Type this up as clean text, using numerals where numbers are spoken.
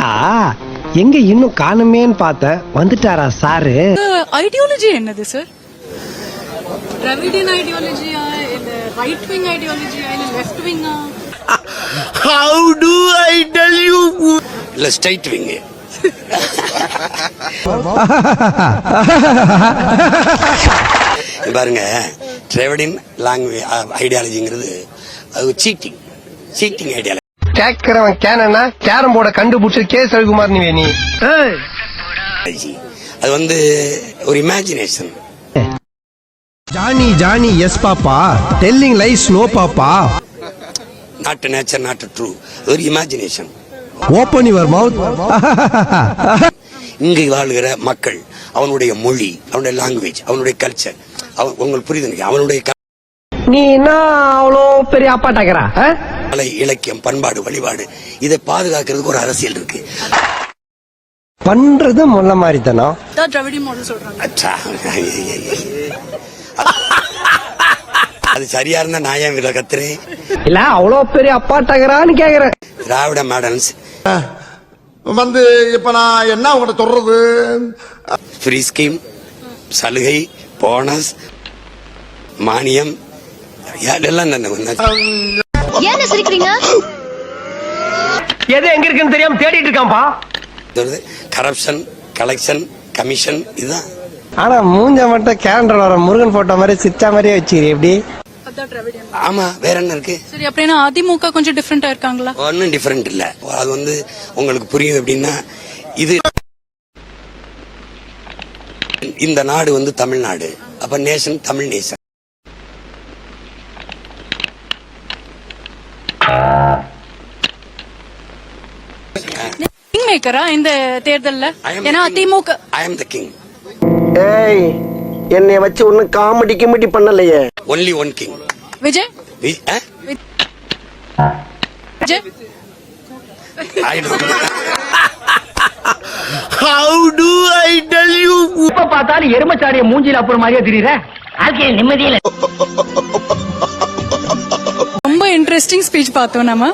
என்னடா எங்க இன்னும் காணுமேன்னு பார்த்த வந்துட்டாரா சாரு? ஐடியாலஜி என்னது சார்? டிராவிடியன் ஐடியாலஜியா இல்ல ரைட் விங் ஐடியாலஜியா இல்ல லெஃப்ட் விங்கா? How do I tell you? இல்ல ஸ்ட்ரைட் விங். பாருங்க, டிராவிடியன் லாங்குவேஜ் ஐடியாலஜிங்கிறது அது சீட்டிங் ஐடியாலஜி. கேக்குறவன் கேனா கேரம் போர்ட கண்டுபிடிச்சு கே ரவிக்குமார் நீ அது வந்து ஒரு imagination. Johnny Johnny yes papa telling lies no papa. Not nature not true, ஒரு இமேஜினேஷன். Open your mouth. இங்கு வாழ்கிற மக்கள், அவனுடைய மொழி, அவனுடைய லாங்குவேஜ், அவனுடைய கல்ச்சர், உங்களுக்கு புரியுது? அவனுடைய நீ என்ன அவ்வளோ பெரிய அப்பாட்டாக்கிறா? கலை, இலக்கியம், பண்பாடு, வழிபாடு, இதை பாதுகாக்கிறதுக்கு ஒரு அரசியல் இருக்கு. பண்றது முள்ள மாதிரி தானோ டிராவிடியன் மாடல் சொல்றாங்க. அது சரியா இருந்தா நான் ஏன் இதில் கத்துறேன்? இல்ல அவ்வளோ பெரிய அப்பாட்டாக்கிறான்னு கேக்குறேன். திராவிட மாடல்ஸ் வந்து இப்ப நான் என்ன உங்கள்ட்ட சொல்றது? ஃப்ரீ ஸ்கீம், சலுகை, போனஸ், மானியம் எல்லாம் ஏன் சிரிக்கிறீங்க? எது எங்க இருக்குன்னு தெரியாம தேடிட்டு இருக்கான்பா. கரப்ஷன், கலெக்ஷன், கமிஷன், இதுதான். ஆனா மூஞ்ச மட்டும் கேலண்டர் வர முருகன் போட்டோ மாதிரி சிரிச்சா மாதிரியே வச்சுக்கிறீ எப்படி? ஆமா, வேற என்ன இருக்கு? சரி, அப்படின்னா அதிமுக கொஞ்சம் டிஃபரெண்டா இருக்காங்களா? ஒன்னும் டிஃபரெண்ட் இல்ல. அது வந்து உங்களுக்கு புரியும் எப்படின்னா, இது இந்த நாடு வந்து தமிழ்நாடு, அப்ப நேஷன் தமிழ் நேஷன். கிங் மேக்கரா இந்த தேர்தல்ல? ஏன்னா அதிமுக ஐ அம் தி கிங். ஏய், என்னைய வச்சு ஒன்னும் காமெடி கிமெடி பண்ணலையே. Only one king. Vijay Vijay I don't know. How do I tell you? இப்ப பார்த்தாலும் எருமச்சாரிய மூஞ்சில அப்புறம் மாதிரியே தெரியுற. வாழ்க்கையில நிம்மதியில. ரொம்ப இன்ட்ரெஸ்டிங் ஸ்பீச் பார்த்தோம் நம்ம.